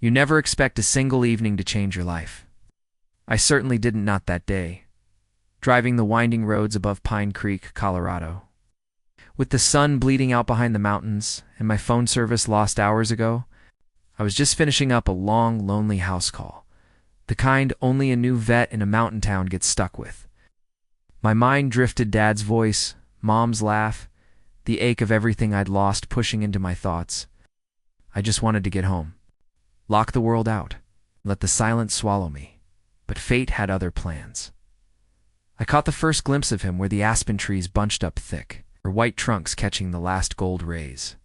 You never expect a single evening to change your life. I certainly didn't, not that day. Driving the winding roads above Pine Creek, Colorado. With the sun bleeding out behind the mountains and my phone service lost hours ago, I was just finishing up a long, lonely house call. The kind only a new vet in a mountain town gets stuck with. My mind drifted Dad's voice, Mom's laugh, the ache of everything I'd lost pushing into my thoughts. I just wanted to get home. Lock the world out. Let the silence swallow me. But fate had other plans. I caught the first glimpse of him where the aspen trees bunched up thick, her white trunks catching the last gold rays.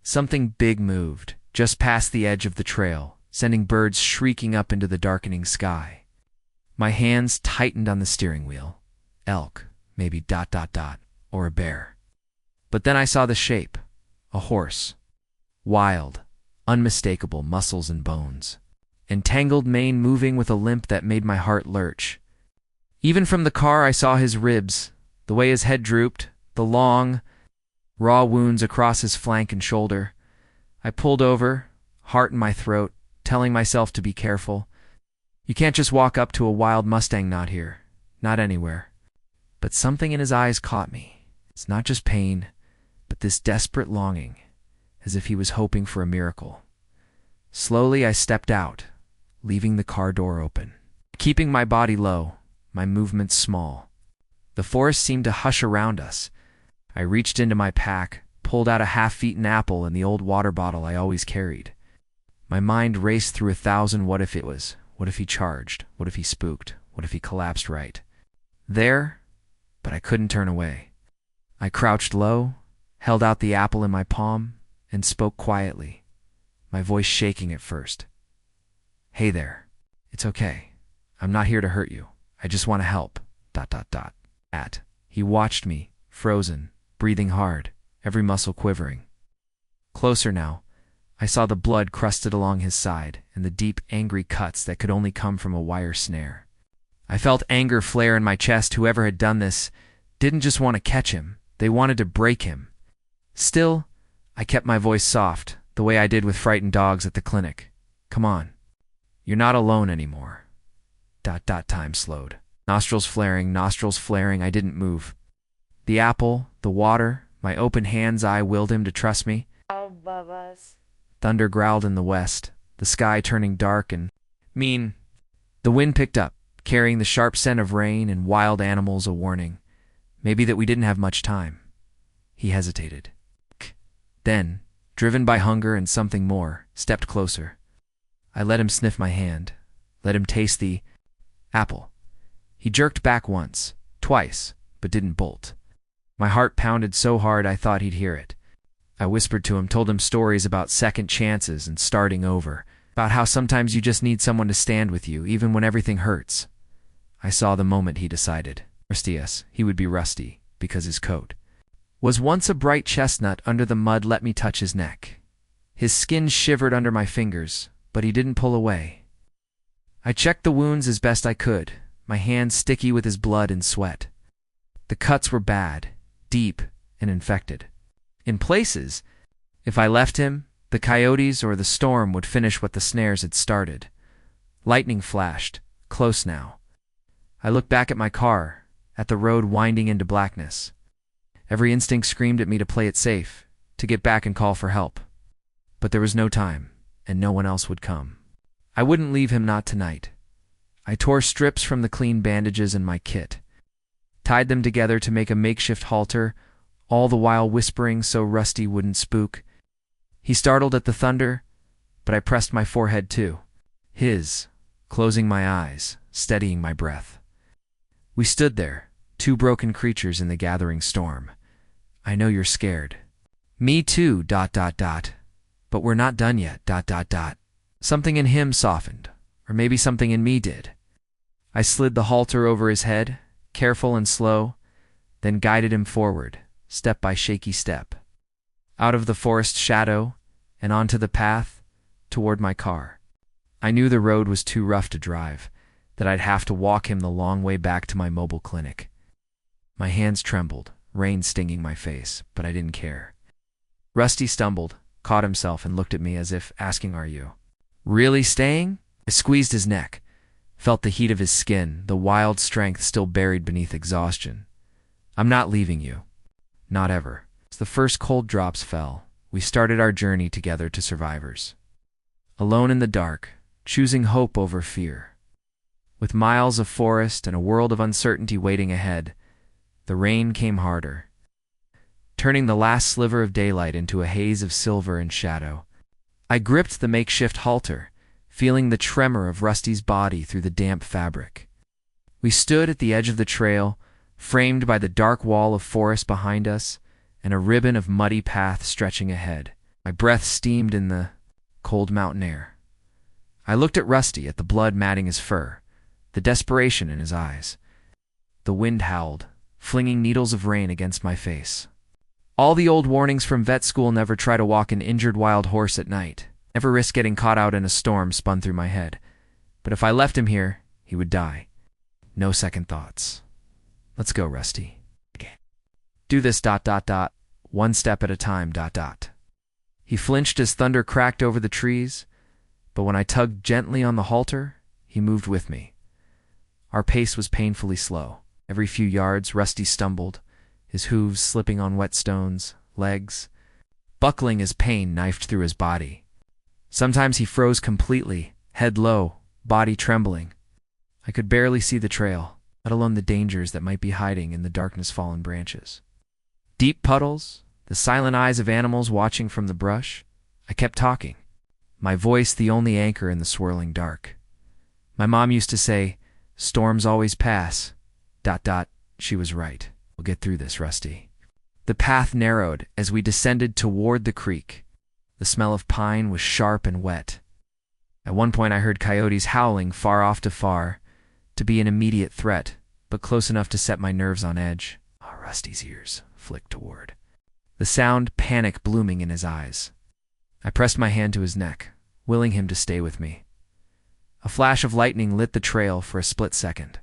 Something big moved, just past the edge of the trail, sending birds shrieking up into the darkening sky. My hands tightened on the steering wheel. Elk, maybe ... or a bear. But then I saw the shape. A horse. Wild, unmistakable muscles and bones. Entangled mane moving with a limp that made my heart lurch. Even from the car I saw his ribs, the way his head drooped, the long, raw wounds across his flank and shoulder. I pulled over, heart in my throat, telling myself to be careful. You can't just walk up to a wild Mustang, not here, not anywhere. But something in his eyes caught me. It's not just pain, but this desperate longing, as if he was hoping for a miracle. Slowly I stepped out, leaving the car door open, keeping my body low, my movements small. The forest seemed to hush around us. I reached into my pack, pulled out a half-eaten apple and the old water bottle I always carried. My mind raced through 1,000 what if it was. What if he charged? What if he spooked? What if he collapsed right there? But I couldn't turn away. I crouched low, held out the apple in my palm, and spoke quietly, my voice shaking at first. Hey there. It's okay. I'm not here to hurt you. I just want to help. ... He watched me, frozen, breathing hard, every muscle quivering. Closer now, I saw the blood crusted along his side and the deep, angry cuts that could only come from a wire snare. I felt anger flare in my chest. Whoever had done this didn't just want to catch him, they wanted to break him. Still, I kept my voice soft, the way I did with frightened dogs at the clinic. Come on. You're not alone anymore. ... Time slowed. Nostrils flaring, I didn't move. The apple, the water, my open hands, I willed him to trust me. Above us. Thunder growled in the west, the sky turning dark and mean. The wind picked up, carrying the sharp scent of rain and wild animals, a warning. Maybe that we didn't have much time. He hesitated. Then, driven by hunger and something more, stepped closer. I let him sniff my hand, let him taste the apple. He jerked back once, twice, but didn't bolt. My heart pounded so hard I thought he'd hear it. I whispered to him, told him stories about second chances and starting over, about how sometimes you just need someone to stand with you, even when everything hurts. I saw the moment he decided. Yes, he would be rusty, because his coat was once a bright chestnut. Under the mud let me touch his neck. His skin shivered under my fingers, but he didn't pull away. I checked the wounds as best I could, my hands sticky with his blood and sweat. The cuts were bad, deep, and infected. In places, if I left him, the coyotes or the storm would finish what the snares had started. Lightning flashed, close now. I looked back at my car, at the road winding into blackness. Every instinct screamed at me to play it safe, to get back and call for help. But there was no time, and no one else would come. I wouldn't leave him, not tonight. I tore strips from the clean bandages in my kit, tied them together to make a makeshift halter, all the while whispering so Rusty wouldn't spook. He startled at the thunder, but I pressed my forehead too, his, closing my eyes, steadying my breath. We stood there, two broken creatures in the gathering storm. I know you're scared. Me too, ... But we're not done yet, ... Something in him softened, or maybe something in me did. I slid the halter over his head, careful and slow, then guided him forward, step by shaky step, out of the forest shadow and onto the path toward my car. I knew the road was too rough to drive, that I'd have to walk him the long way back to my mobile clinic. My hands trembled, rain stinging my face, but I didn't care. Rusty stumbled, caught himself, and looked at me as if asking, "Are you Really staying? I squeezed his neck, felt the heat of his skin, the wild strength still buried beneath exhaustion. I'm not leaving you. Not ever. As the first cold drops fell, we started our journey together to survivors. Alone in the dark, choosing hope over fear. With miles of forest and a world of uncertainty waiting ahead, the rain came harder, turning the last sliver of daylight into a haze of silver and shadow. I gripped the makeshift halter, feeling the tremor of Rusty's body through the damp fabric. We stood at the edge of the trail, framed by the dark wall of forest behind us and a ribbon of muddy path stretching ahead. My breath steamed in the cold mountain air. I looked at Rusty, at the blood matting his fur, the desperation in his eyes. The wind howled, flinging needles of rain against my face. All the old warnings from vet school, never try to walk an injured wild horse at night, never risk getting caught out in a storm, spun through my head. But if I left him here, he would die. No second thoughts. Let's go, Rusty. Do this ... one step at a time ... He flinched as thunder cracked over the trees, but when I tugged gently on the halter, he moved with me. Our pace was painfully slow. Every few yards, Rusty stumbled, his hooves slipping on wet stones, legs buckling as pain knifed through his body. Sometimes he froze completely, head low, body trembling. I could barely see the trail, let alone the dangers that might be hiding in the darkness-fallen branches. Deep puddles, the silent eyes of animals watching from the brush. I kept talking, my voice the only anchor in the swirling dark. My mom used to say, "Storms always pass." ... She was right. We'll get through this, Rusty. The path narrowed as we descended toward the creek. The smell of pine was sharp and wet. At one point I heard coyotes howling far off to be an immediate threat, but close enough to set my nerves on edge. Rusty's ears flicked toward. The sound, panic blooming in his eyes. I pressed my hand to his neck, willing him to stay with me. A flash of lightning lit the trail for a split second.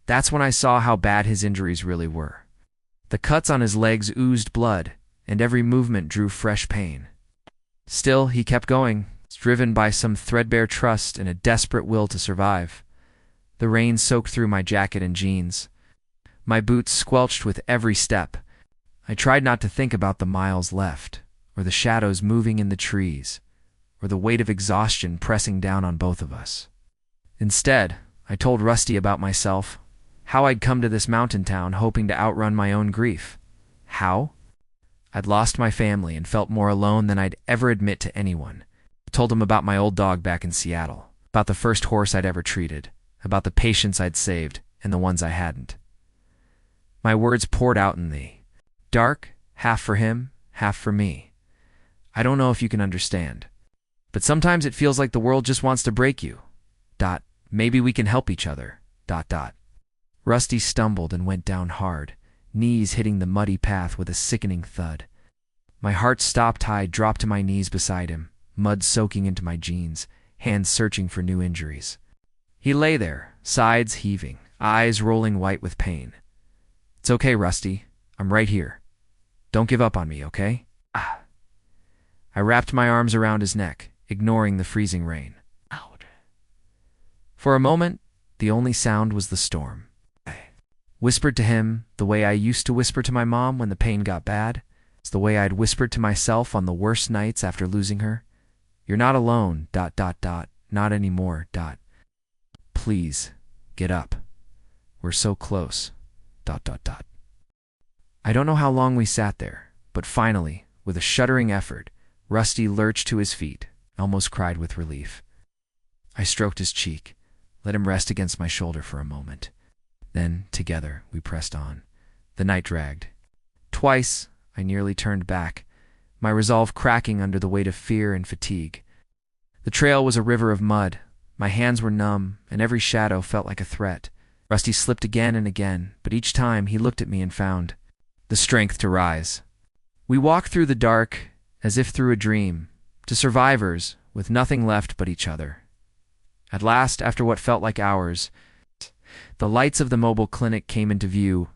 That's when I saw how bad his injuries really were. The cuts on his legs oozed blood, and every movement drew fresh pain. Still, he kept going, driven by some threadbare trust and a desperate will to survive. The rain soaked through my jacket and jeans. My boots squelched with every step. I tried not to think about the miles left, or the shadows moving in the trees, or the weight of exhaustion pressing down on both of us. Instead, I told Rusty about myself, how I'd come to this mountain town hoping to outrun my own grief. How? I'd lost my family and felt more alone than I'd ever admit to anyone. I told him about my old dog back in Seattle, about the first horse I'd ever treated, about the patients I'd saved and the ones I hadn't. My words poured out in the dark, half for him, half for me. I don't know if you can understand, but sometimes it feels like the world just wants to break you. Maybe we can help each other. ... Rusty stumbled and went down hard, knees hitting the muddy path with a sickening thud. My heart stopped. I dropped to my knees beside him, mud soaking into my jeans, hands searching for new injuries. He lay there, sides heaving, eyes rolling white with pain. It's okay, Rusty. I'm right here. Don't give up on me, okay? I wrapped my arms around his neck, ignoring the freezing rain. For a moment, the only sound was the storm. I whispered to him the way I used to whisper to my mom when the pain got bad. It's the way I'd whispered to myself on the worst nights after losing her. You're not alone, ... not anymore, ... Please, get up. We're so close, ... I don't know how long we sat there, but finally, with a shuddering effort, Rusty lurched to his feet, almost cried with relief. I stroked his cheek, let him rest against my shoulder for a moment. Then, together, we pressed on. The night dragged. Twice, I nearly turned back, my resolve cracking under the weight of fear and fatigue. The trail was a river of mud. My hands were numb, and every shadow felt like a threat. Rusty slipped again and again, but each time he looked at me and found the strength to rise. We walked through the dark, as if through a dream, to survivors with nothing left but each other. At last, after what felt like hours, the lights of the mobile clinic came into view,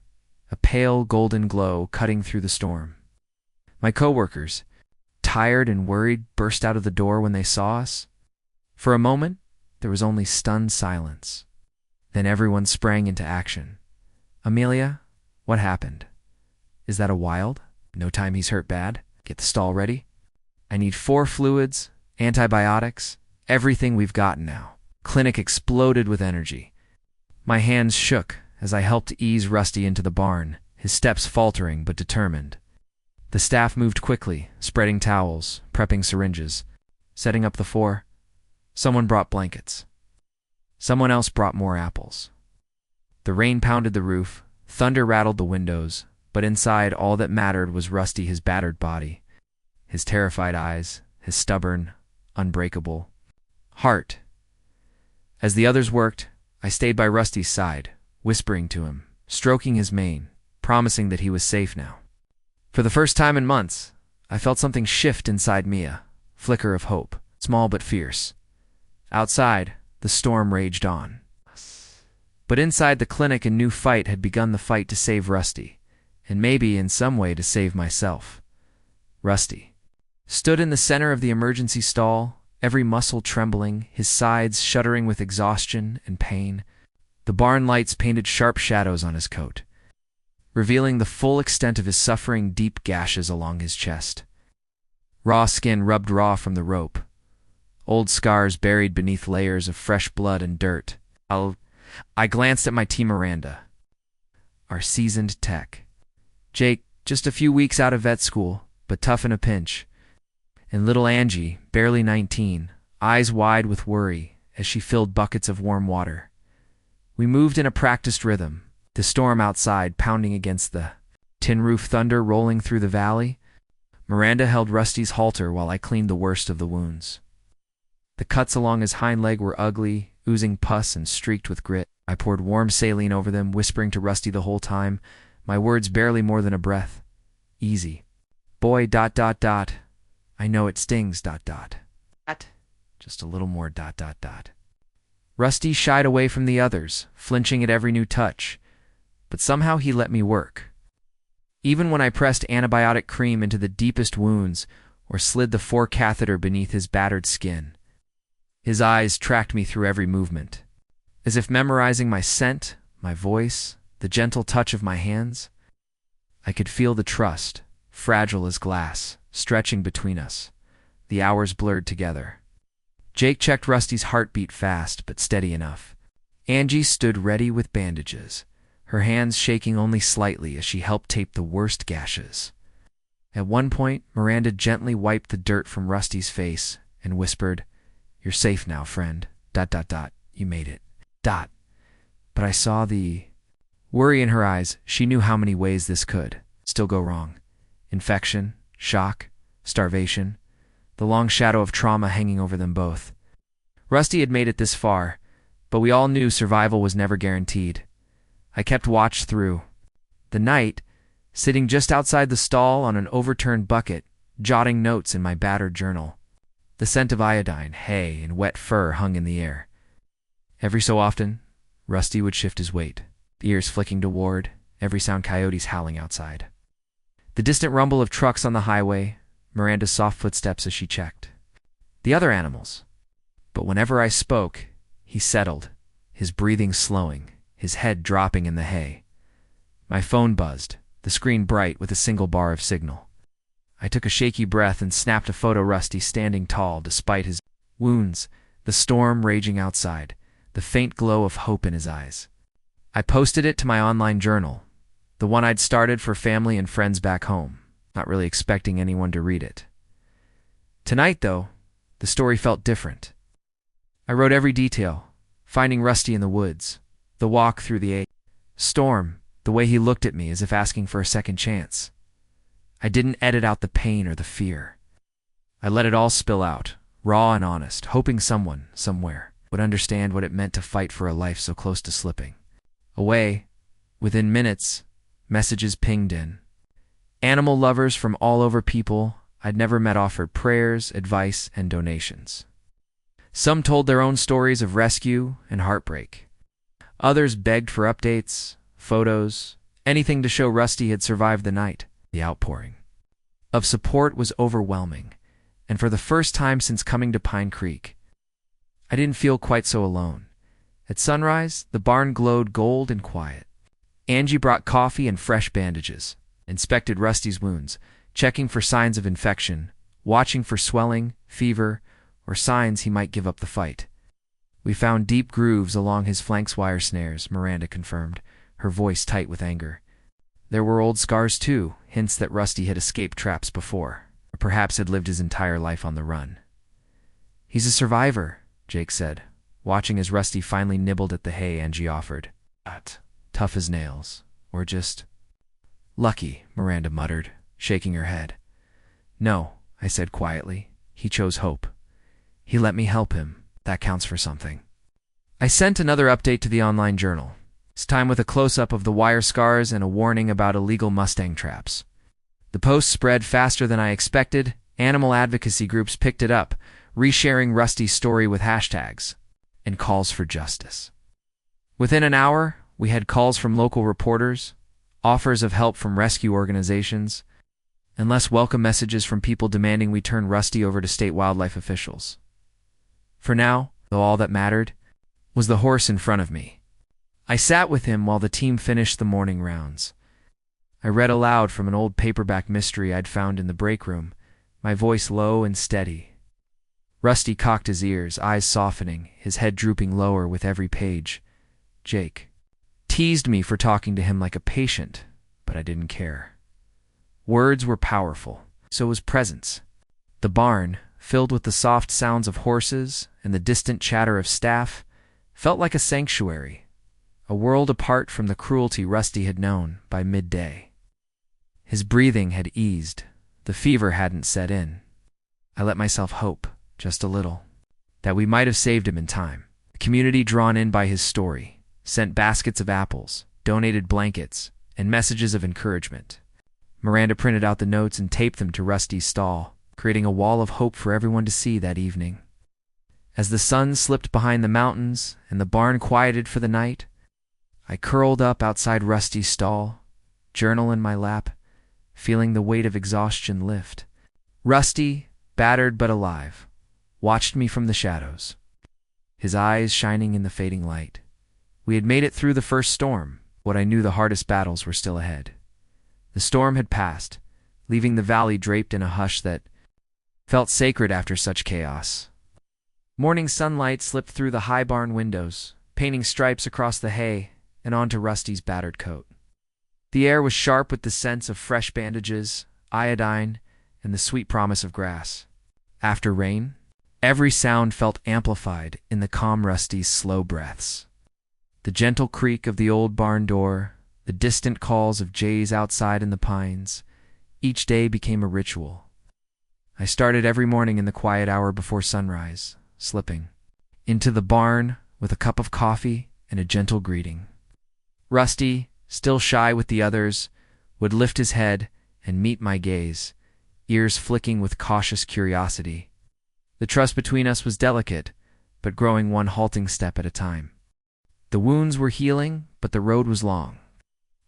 a pale golden glow cutting through the storm. My coworkers, tired and worried, burst out of the door when they saw us. For a moment, there was only stunned silence. Then everyone sprang into action. Amelia, what happened? Is that a wild? No time he's hurt bad? Get the stall ready? I need 4 fluids, antibiotics, everything we've got now. Clinic exploded with energy. My hands shook as I helped ease Rusty into the barn, his steps faltering but determined. The staff moved quickly, spreading towels, prepping syringes, setting up the 4. Someone brought blankets. Someone else brought more apples. The rain pounded the roof, thunder rattled the windows, but inside all that mattered was Rusty, his battered body, his terrified eyes, his stubborn, unbreakable heart. As the others worked, I stayed by Rusty's side, whispering to him, stroking his mane, promising that he was safe now. For the first time in months, I felt something shift inside me, a flicker of hope, small but fierce. Outside, the storm raged on. But inside the clinic, a new fight had begun, the fight to save Rusty, and maybe in some way to save myself. Rusty stood in the center of the emergency stall, every muscle trembling, his sides shuddering with exhaustion and pain. The barn lights painted sharp shadows on his coat, revealing the full extent of his suffering, deep gashes along his chest. Raw skin rubbed raw from the rope, old scars buried beneath layers of fresh blood and dirt. I glanced at my team, Miranda, our seasoned tech. Jake, just a few weeks out of vet school, but tough in a pinch. And little Angie, barely 19, eyes wide with worry as she filled buckets of warm water. We moved in a practiced rhythm, the storm outside pounding against the tin roof, thunder rolling through the valley. Miranda held Rusty's halter while I cleaned the worst of the wounds. The cuts along his hind leg were ugly, oozing pus and streaked with grit. I poured warm saline over them, whispering to Rusty the whole time, my words barely more than a breath. Easy. Boy, ... I know it stings ... Just a little more ... Rusty shied away from the others, flinching at every new touch, but somehow he let me work. Even when I pressed antibiotic cream into the deepest wounds or slid the 4 catheter beneath his battered skin, his eyes tracked me through every movement, as if memorizing my scent, my voice, the gentle touch of my hands. I could feel the trust, fragile as glass, stretching between us. The hours blurred together. Jake checked Rusty's heartbeat, fast but steady enough. Angie stood ready with bandages, her hands shaking only slightly as she helped tape the worst gashes. At one point, Miranda gently wiped the dirt from Rusty's face and whispered, "You're safe now, friend. ... You made it. ... But I saw the worry in her eyes. She knew how many ways this could still go wrong. Infection, shock, starvation, the long shadow of trauma hanging over them both. Rusty had made it this far, but we all knew survival was never guaranteed. I kept watch through the night, sitting just outside the stall on an overturned bucket, jotting notes in my battered journal. The scent of iodine, hay, and wet fur hung in the air. Every so often, Rusty would shift his weight, ears flicking toward, every sound coyotes howling outside. The distant rumble of trucks on the highway, Miranda's soft footsteps as she checked the other animals. But whenever I spoke, he settled, his breathing slowing, his head dropping in the hay. My phone buzzed, the screen bright with a single bar of signal. I took a shaky breath and snapped a photo. Rusty standing tall despite his wounds, the storm raging outside, the faint glow of hope in his eyes. I posted it to my online journal, the one I'd started for family and friends back home, not really expecting anyone to read it. Tonight, though, the story felt different. I wrote every detail, finding Rusty in the woods, the walk through the storm, the way he looked at me as if asking for a second chance. I didn't edit out the pain or the fear. I let it all spill out, raw and honest, hoping someone, somewhere, would understand what it meant to fight for a life so close to slipping away. Within minutes, messages pinged in. Animal lovers from all over, people I'd never met, offered prayers, advice, and donations. Some told their own stories of rescue and heartbreak. Others begged for updates, photos, anything to show Rusty had survived the night. The outpouring of support was overwhelming, and for the first time since coming to Pine Creek, I didn't feel quite so alone. At sunrise, the barn glowed gold and quiet. Angie brought coffee and fresh bandages, inspected Rusty's wounds, checking for signs of infection, watching for swelling, fever, or signs he might give up the fight. We found deep grooves along his flanks wire snares, Miranda confirmed, her voice tight with anger. There were old scars too, hints that Rusty had escaped traps before, or perhaps had lived his entire life on the run. He's a survivor, Jake said, watching as Rusty finally nibbled at the hay Angie offered. Tough as nails, or just lucky, Miranda muttered, shaking her head. No, I said quietly. He chose hope. He let me help him. That counts for something. I sent another update to the online journal, this time with a close-up of the wire scars and a warning about illegal Mustang traps. The post spread faster than I expected. Animal advocacy groups picked it up, resharing Rusty's story with hashtags and calls for justice. Within an hour, we had calls from local reporters, offers of help from rescue organizations, and less welcome messages from people demanding we turn Rusty over to state wildlife officials. For now, though, all that mattered was the horse in front of me. I sat with him while the team finished the morning rounds. I read aloud from an old paperback mystery I'd found in the break room, my voice low and steady. Rusty cocked his ears, eyes softening, his head drooping lower with every page. Jake teased me for talking to him like a patient, but I didn't care. Words were powerful, so was presence. The barn, filled with the soft sounds of horses and the distant chatter of staff, felt like a sanctuary, a world apart from the cruelty Rusty had known by midday. His breathing had eased. The fever hadn't set in. I let myself hope, just a little, that we might have saved him in time. The community, drawn in by his story, sent baskets of apples, donated blankets, and messages of encouragement. Miranda printed out the notes and taped them to Rusty's stall, creating a wall of hope for everyone to see that evening. As the sun slipped behind the mountains and the barn quieted for the night, I curled up outside Rusty's stall, journal in my lap, feeling the weight of exhaustion lift. Rusty, battered but alive, watched me from the shadows, his eyes shining in the fading light. We had made it through the first storm. What I knew the hardest battles were still ahead. The storm had passed, leaving the valley draped in a hush that felt sacred after such chaos. Morning sunlight slipped through the high barn windows, painting stripes across the hay and onto Rusty's battered coat. The air was sharp with the scents of fresh bandages, iodine, and the sweet promise of grass. After rain, every sound felt amplified in the calm Rusty's slow breaths. The gentle creak of the old barn door, the distant calls of jays outside in the pines, each day became a ritual. I started every morning in the quiet hour before sunrise, slipping into the barn with a cup of coffee and a gentle greeting. Rusty, still shy with the others, would lift his head and meet my gaze, ears flicking with cautious curiosity. The trust between us was delicate, but growing one halting step at a time. The wounds were healing, but the road was long.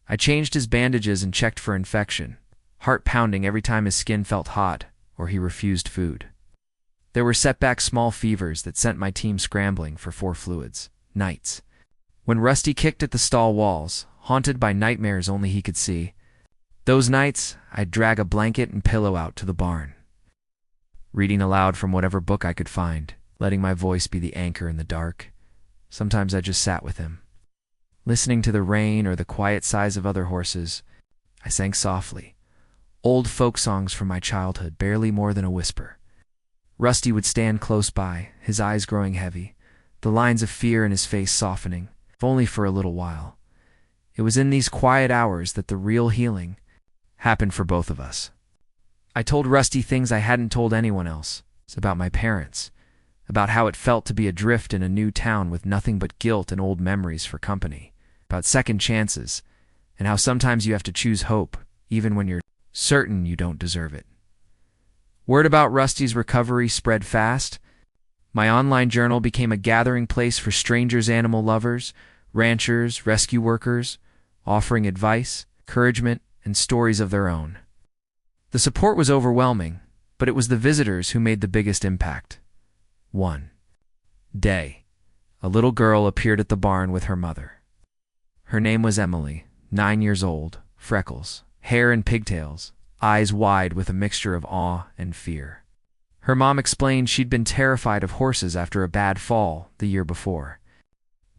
I changed his bandages and checked for infection, heart pounding every time his skin felt hot or he refused food. There were setback small fevers that sent my team scrambling for 4 fluids, nights. When Rusty kicked at the stall walls, haunted by nightmares only he could see, those nights I'd drag a blanket and pillow out to the barn, reading aloud from whatever book I could find, letting my voice be the anchor in the dark. Sometimes I just sat with him. Listening to the rain or the quiet sighs of other horses, I sang softly, old folk songs from my childhood, barely more than a whisper. Rusty would stand close by, his eyes growing heavy, the lines of fear in his face softening, if only for a little while. It was in these quiet hours that the real healing happened for both of us. I told Rusty things I hadn't told anyone else. It's about my parents, about how it felt to be adrift in a new town with nothing but guilt and old memories for company, about second chances, and how sometimes you have to choose hope, even when you're certain you don't deserve it. Word about Rusty's recovery spread fast. My online journal became a gathering place for strangers, animal lovers, ranchers, rescue workers, offering advice, encouragement, and stories of their own. The support was overwhelming, but it was the visitors who made the biggest impact. 1. day, a little girl appeared at the barn with her mother. Her name was Emily, 9 years old, freckles, hair and pigtails, eyes wide with a mixture of awe and fear. Her mom explained she'd been terrified of horses after a bad fall the year before.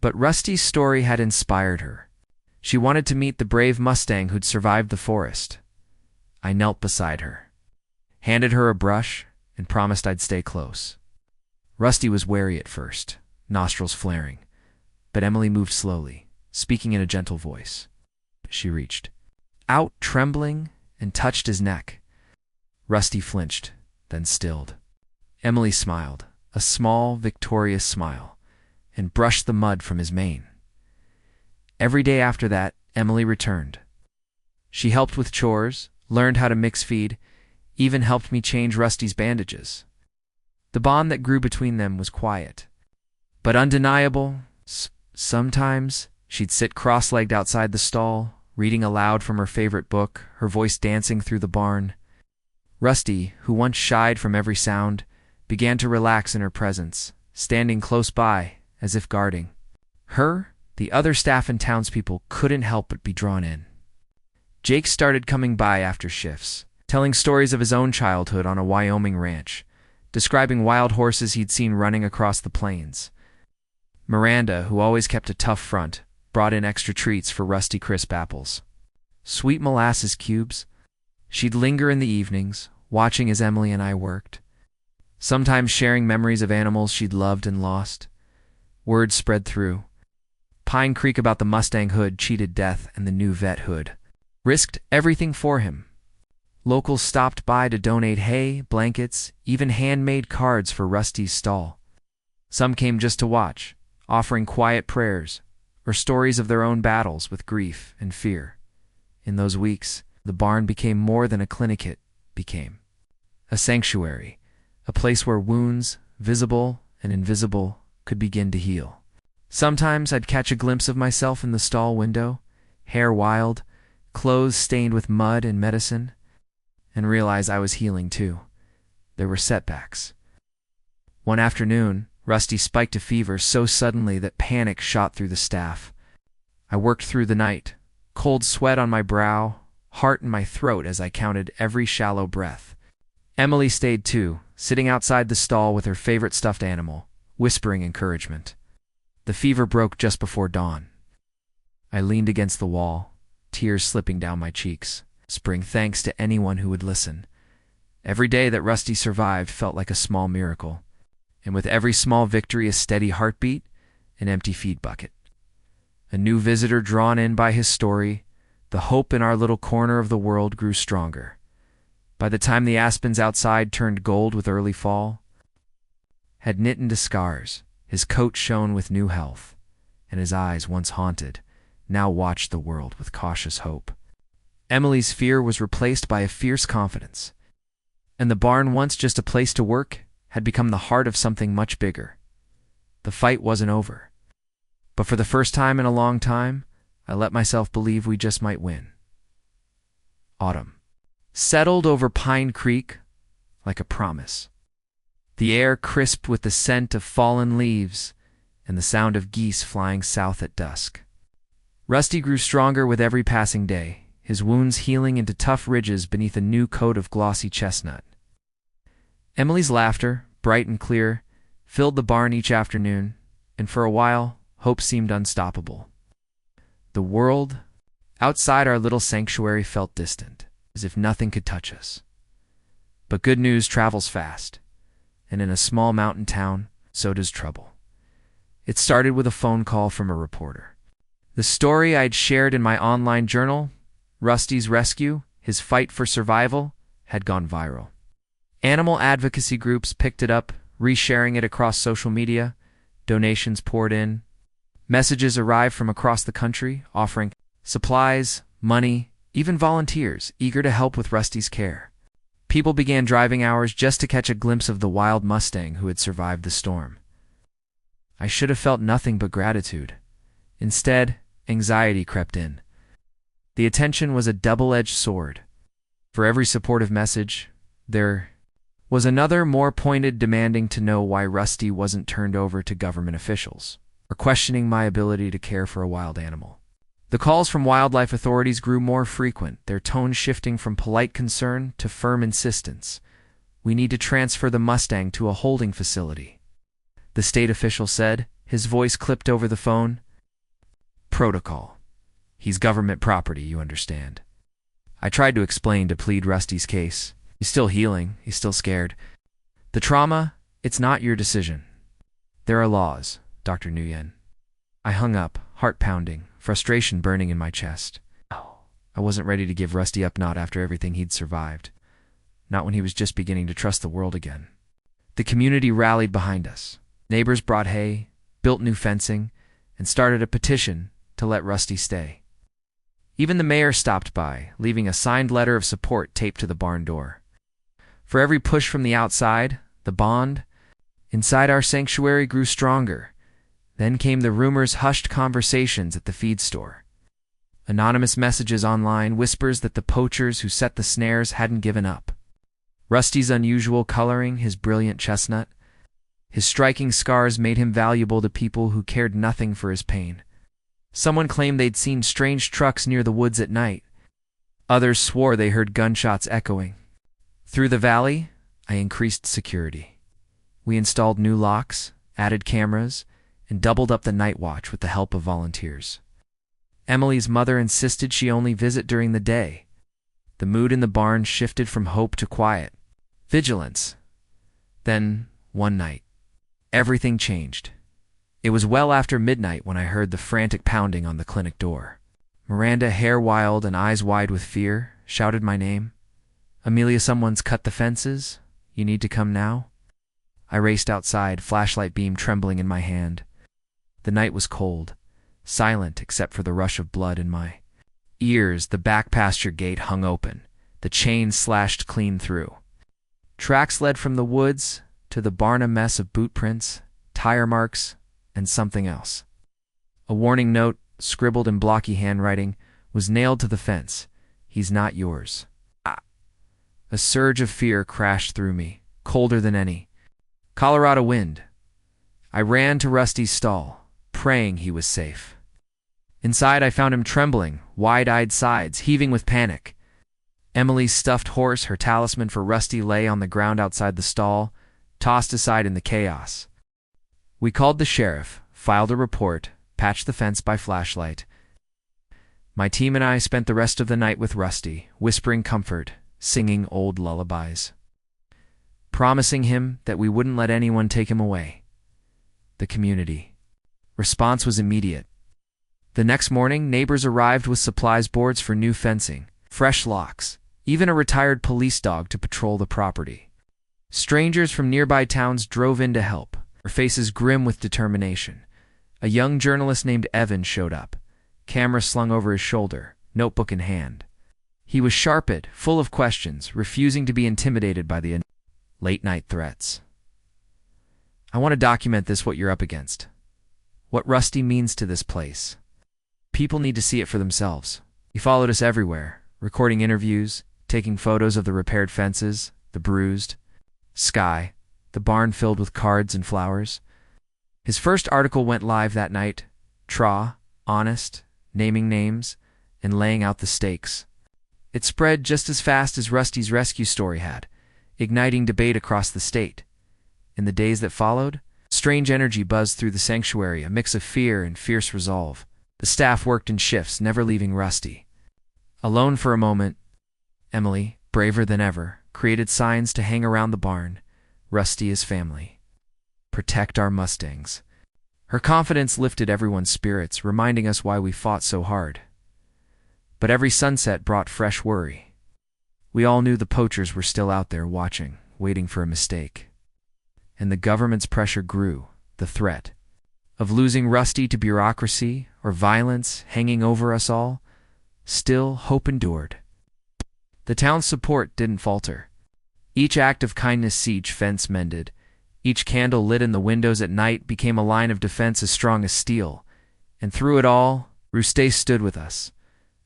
But Rusty's story had inspired her. She wanted to meet the brave Mustang who'd survived the forest. I knelt beside her, handed her a brush, and promised I'd stay close. Rusty was wary at first, nostrils flaring, but Emily moved slowly, speaking in a gentle voice. She reached out, trembling, and touched his neck. Rusty flinched, then stilled. Emily smiled, a small, victorious smile, and brushed the mud from his mane. Every day after that, Emily returned. She helped with chores, learned how to mix feed, even helped me change Rusty's bandages. The bond that grew between them was quiet, but undeniable. Sometimes she'd sit cross-legged outside the stall, reading aloud from her favorite book, her voice dancing through the barn. Rusty, who once shied from every sound, began to relax in her presence, standing close by, as if guarding. Her, the other staff and townspeople couldn't help but be drawn in. Jake started coming by after shifts, telling stories of his own childhood on a Wyoming ranch, describing wild horses he'd seen running across the plains. Miranda, who always kept a tough front, brought in extra treats for Rusty crisp apples. Sweet molasses cubes. She'd linger in the evenings, watching as Emily and I worked, sometimes sharing memories of animals she'd loved and lost. Word spread through. Pine Creek about the Mustang hood cheated death, and the new vet hood risked everything for him. Locals stopped by to donate hay, blankets, even handmade cards for Rusty's stall. Some came just to watch, offering quiet prayers or stories of their own battles with grief and fear. In those weeks, the barn became more than a clinic. It became a sanctuary, a place where wounds, visible and invisible, could begin to heal. Sometimes I'd catch a glimpse of myself in the stall window, hair wild, clothes stained with mud and medicine, and realize I was healing too. There were setbacks. One afternoon, Rusty spiked a fever so suddenly that panic shot through the staff. I worked through the night, cold sweat on my brow, heart in my throat as I counted every shallow breath. Emily stayed too, sitting outside the stall with her favorite stuffed animal, whispering encouragement. The fever broke just before dawn. I leaned against the wall, tears slipping down my cheeks, whispering thanks to anyone who would listen. Every day that Rusty survived felt like a small miracle, and with every small victory a steady heartbeat, an empty feed bucket. A new visitor drawn in by his story, the hope in our little corner of the world grew stronger. By the time the aspens outside turned gold with early fall, had knit into scars, his coat shone with new health, and his eyes, once haunted, now watched the world with cautious hope. Emily's fear was replaced by a fierce confidence, and the barn, once just a place to work, had become the heart of something much bigger. The fight wasn't over, but for the first time in a long time, I let myself believe we just might win. Autumn settled over Pine Creek like a promise. The air crisp with the scent of fallen leaves and the sound of geese flying south at dusk. Rusty grew stronger with every passing day, his wounds healing into tough ridges beneath a new coat of glossy chestnut. Emily's laughter, bright and clear, filled the barn each afternoon, and for a while, hope seemed unstoppable. The world outside our little sanctuary felt distant, as if nothing could touch us. But good news travels fast, and in a small mountain town, so does trouble. It started with a phone call from a reporter. The story I'd shared in my online journal, Rusty's rescue, his fight for survival, had gone viral. Animal advocacy groups picked it up, resharing it across social media. Donations poured in. Messages arrived from across the country, offering supplies, money, even volunteers eager to help with Rusty's care. People began driving hours just to catch a glimpse of the wild Mustang who had survived the storm. I should have felt nothing but gratitude. Instead, anxiety crept in. The attention was a double-edged sword. For every supportive message, there was another, more pointed, demanding to know why Rusty wasn't turned over to government officials, or questioning my ability to care for a wild animal. The calls from wildlife authorities grew more frequent, their tone shifting from polite concern to firm insistence. We need to transfer the Mustang to a holding facility, the state official said, his voice clipped over the phone. Protocol. He's government property, you understand. I tried to explain, to plead Rusty's case. He's still healing. He's still scared. The trauma, it's not your decision. There are laws, Dr. Nguyen. I hung up, heart pounding, frustration burning in my chest. I wasn't ready to give Rusty up, not after everything he'd survived. Not when he was just beginning to trust the world again. The community rallied behind us. Neighbors brought hay, built new fencing, and started a petition to let Rusty stay. Even the mayor stopped by, leaving a signed letter of support taped to the barn door. For every push from the outside, the bond inside our sanctuary grew stronger. Then came the rumors, hushed conversations at the feed store. Anonymous messages online, whispers that the poachers who set the snares hadn't given up. Rusty's unusual coloring, his brilliant chestnut, his striking scars made him valuable to people who cared nothing for his pain. Someone claimed they'd seen strange trucks near the woods at night. Others swore they heard gunshots echoing. Through the valley, I increased security. We installed new locks, added cameras, and doubled up the night watch with the help of volunteers. Emily's mother insisted she only visit during the day. The mood in the barn shifted from hope to quiet, vigilance. Then, one night, everything changed. It was well after midnight when I heard the frantic pounding on the clinic door. Miranda, hair wild and eyes wide with fear, shouted my name. Amelia, someone's cut the fences. You need to come now. I raced outside, flashlight beam trembling in my hand. The night was cold, silent except for the rush of blood in my ears. The back pasture gate hung open, the chain slashed clean through. Tracks led from the woods to the barn, a mess of boot prints, tire marks, and something else. A warning note, scribbled in blocky handwriting, was nailed to the fence. He's not yours. A surge of fear crashed through me, colder than any Colorado wind. I ran to Rusty's stall, praying he was safe. Inside, I found him trembling, wide-eyed sides heaving with panic. Emily's stuffed horse, her talisman for Rusty, lay on the ground outside the stall, tossed aside in the chaos. We called the sheriff, filed a report, patched the fence by flashlight. My team and I spent the rest of the night with Rusty, whispering comfort, singing old lullabies, promising him that we wouldn't let anyone take him away. The community response was immediate. The next morning, neighbors arrived with supplies, boards for new fencing, fresh locks, even a retired police dog to patrol the property. Strangers from nearby towns drove in to help, their faces grim with determination. A young journalist named Evan showed up, camera slung over his shoulder, notebook in hand. He was sharp-eyed, full of questions, refusing to be intimidated by the late-night threats. I want to document this, what you're up against. What Rusty means to this place. People need to see it for themselves. He followed us everywhere, recording interviews, taking photos of the repaired fences, the bruised sky, the barn filled with cards and flowers. His first article went live that night, honest, naming names, and laying out the stakes. It spread just as fast as Rusty's rescue story had, igniting debate across the state. In the days that followed, strange energy buzzed through the sanctuary, a mix of fear and fierce resolve. The staff worked in shifts, never leaving Rusty. Alone for a moment, Emily, braver than ever, created signs to hang around the barn. Rusty is family. Protect our Mustangs. Her confidence lifted everyone's spirits, reminding us why we fought so hard. But every sunset brought fresh worry. We all knew the poachers were still out there watching, waiting for a mistake. And the government's pressure grew, the threat of losing Rusty to bureaucracy or violence hanging over us all. Still, hope endured. The town's support didn't falter. Each act of kindness, siege fence mended, each candle lit in the windows at night became a line of defense as strong as steel. And through it all, Rusty stood with us,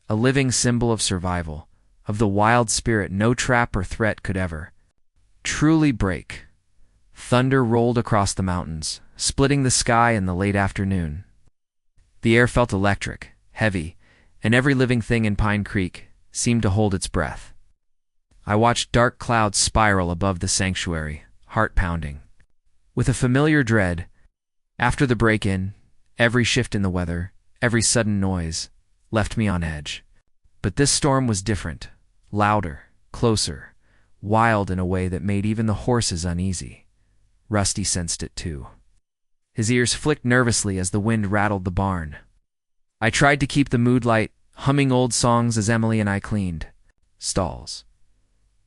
a living symbol of survival, of the wild spirit no trap or threat could ever truly break. Thunder rolled across the mountains, splitting the sky in the late afternoon. The air felt electric, heavy, and every living thing in Pine Creek seemed to hold its breath. I watched dark clouds spiral above the sanctuary, heart pounding. With a familiar dread, after the break-in, every shift in the weather, every sudden noise, left me on edge. But this storm was different, louder, closer, wild in a way that made even the horses uneasy. Rusty sensed it too. His ears flicked nervously as the wind rattled the barn. I tried to keep the mood light, humming old songs as Emily and I cleaned stalls.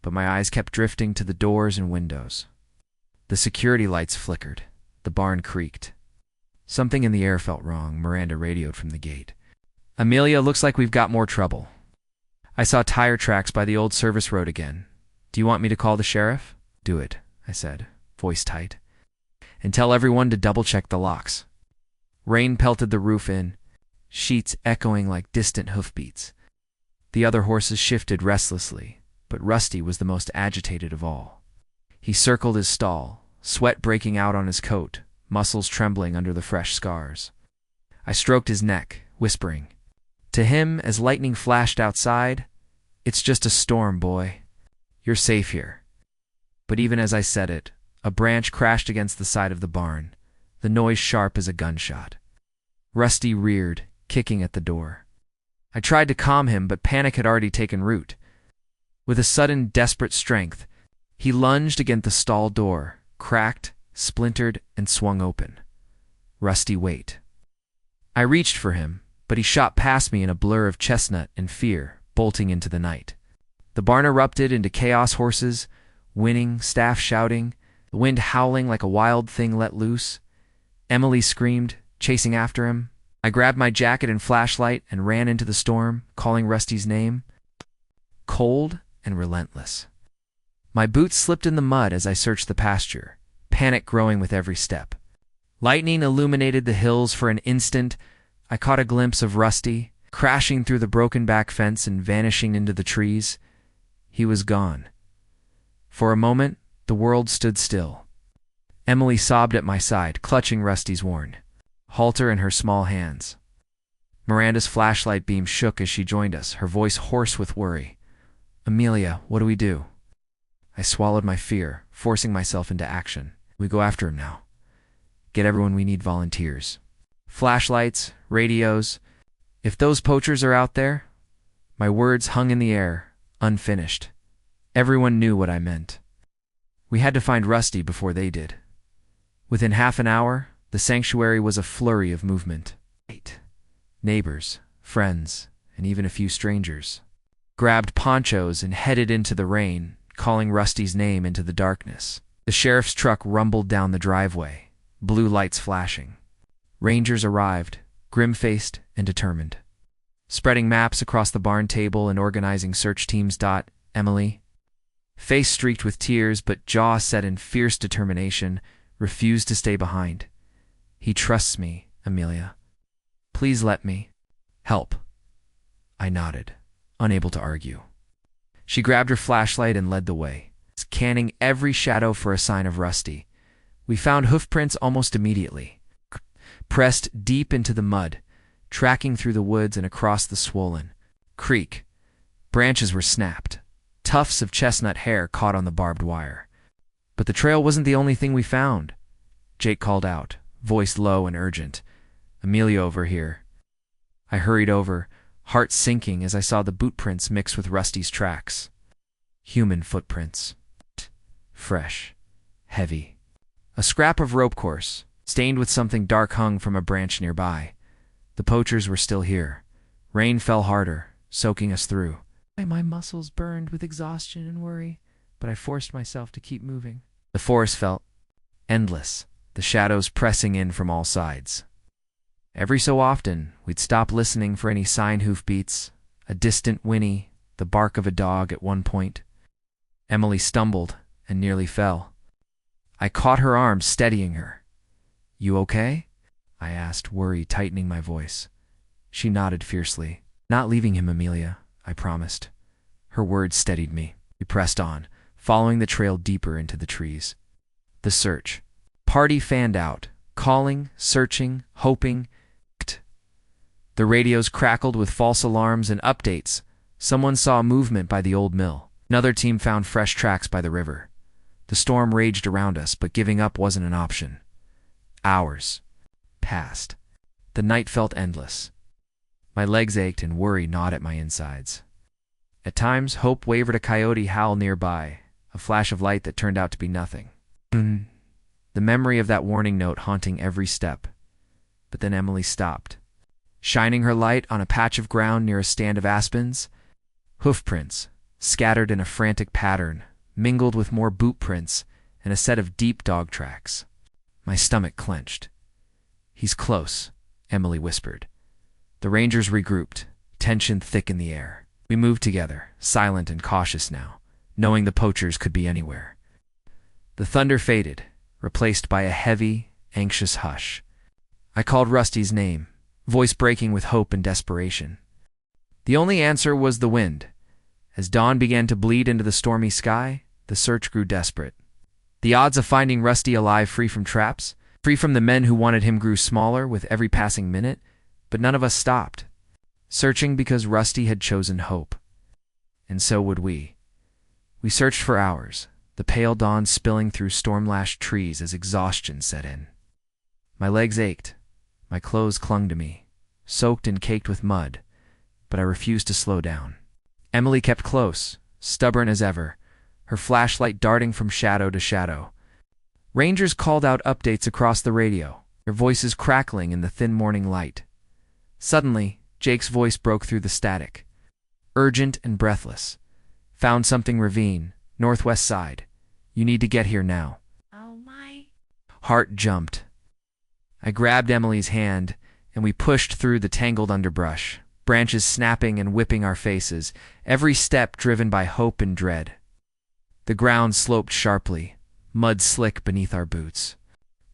But my eyes kept drifting to the doors and windows. The security lights flickered. The barn creaked. Something in the air felt wrong, Miranda radioed from the gate. Amelia, looks like we've got more trouble. I saw tire tracks by the old service road again. Do you want me to call the sheriff? Do it, I said, voice tight. And tell everyone to double-check the locks. Rain pelted the roof in, sheets echoing like distant hoofbeats. The other horses shifted restlessly, but Rusty was the most agitated of all. He circled his stall, sweat breaking out on his coat, muscles trembling under the fresh scars. I stroked his neck, whispering. To him, as lightning flashed outside, "It's just a storm, boy. You're safe here." But even as I said it, a branch crashed against the side of the barn, the noise sharp as a gunshot. Rusty reared, kicking at the door. I tried to calm him, but panic had already taken root. With a sudden, desperate strength, he lunged against the stall door, cracked, splintered, and swung open. Rusty, wait. I reached for him, but he shot past me in a blur of chestnut and fear, bolting into the night. The barn erupted into chaos, horses whinnying, staff shouting, the wind howling like a wild thing let loose. Emily screamed, chasing after him. I grabbed my jacket and flashlight and ran into the storm, calling Rusty's name. Cold and relentless. My boots slipped in the mud as I searched the pasture, panic growing with every step. Lightning illuminated the hills for an instant. I caught a glimpse of Rusty, crashing through the broken back fence and vanishing into the trees. He was gone. For a moment, the world stood still. Emily sobbed at my side, clutching Rusty's worn halter in her small hands. Miranda's flashlight beam shook as she joined us, her voice hoarse with worry. Amelia, what do we do? I swallowed my fear, forcing myself into action. We go after him now. Get everyone, we need volunteers. Flashlights, radios. If those poachers are out there... My words hung in the air, unfinished. Everyone knew what I meant. We had to find Rusty before they did. Within half an hour, the sanctuary was a flurry of movement. Neighbors, friends, and even a few strangers grabbed ponchos and headed into the rain, calling Rusty's name into the darkness. The sheriff's truck rumbled down the driveway, blue lights flashing. Rangers arrived, grim-faced and determined, spreading maps across the barn table and organizing search teams. Emily, face streaked with tears but jaw set in fierce determination, refused to stay behind. He trusts me, Amelia. Please let me help. I nodded, unable to argue. She grabbed her flashlight and led the way, scanning every shadow for a sign of Rusty. We found hoofprints almost immediately, pressed deep into the mud, tracking through the woods and across the swollen creek. Branches were snapped. Tufts of chestnut hair caught on the barbed wire. But the trail wasn't the only thing we found. Jake called out, voice low and urgent. Amelia, over here. I hurried over, heart sinking as I saw the boot prints mix with Rusty's tracks. Human footprints. Fresh. Heavy. A scrap of rope course, stained with something dark, hung from a branch nearby. The poachers were still here. Rain fell harder, soaking us through. My muscles burned with exhaustion and worry, but I forced myself to keep moving. The forest felt endless, the shadows pressing in from all sides. Every so often, we'd stop listening for any sign, hoofbeats, a distant whinny, the bark of a dog at one point. Emily stumbled and nearly fell. I caught her arm, steadying her. You okay? I asked, worry tightening my voice. She nodded fiercely. Not leaving him, Amelia, I promised. Her words steadied me. We pressed on, following the trail deeper into the trees. The search party fanned out, calling, searching, hoping. The radios crackled with false alarms and updates. Someone saw movement by the old mill. Another team found fresh tracks by the river. The storm raged around us, but giving up wasn't an option. Hours passed. The night felt endless. My legs ached and worry gnawed at my insides. At times, hope wavered a coyote howl nearby, a flash of light that turned out to be nothing. The memory of that warning note haunting every step. But then Emily stopped, shining her light on a patch of ground near a stand of aspens. Hoofprints, scattered in a frantic pattern, mingled with more boot prints and a set of deep dog tracks. My stomach clenched. "He's close," Emily whispered. The rangers regrouped, tension thick in the air. We moved together, silent and cautious now, knowing the poachers could be anywhere. The thunder faded, replaced by a heavy, anxious hush. I called Rusty's name, voice breaking with hope and desperation. The only answer was the wind. As dawn began to bleed into the stormy sky, the search grew desperate. The odds of finding Rusty alive, free from traps, free from the men who wanted him, grew smaller with every passing minute, but none of us stopped, searching because Rusty had chosen hope. And so would we. We searched for hours, the pale dawn spilling through storm-lashed trees as exhaustion set in. My legs ached, my clothes clung to me, soaked and caked with mud, but I refused to slow down. Emily kept close, stubborn as ever, her flashlight darting from shadow to shadow. Rangers called out updates across the radio, their voices crackling in the thin morning light. Suddenly, Jake's voice broke through the static, urgent and breathless. "Found something ravine, northwest side. You need to get here now." Oh my. Heart jumped. I grabbed Emily's hand, and we pushed through the tangled underbrush, branches snapping and whipping our faces, every step driven by hope and dread. The ground sloped sharply, mud slick beneath our boots.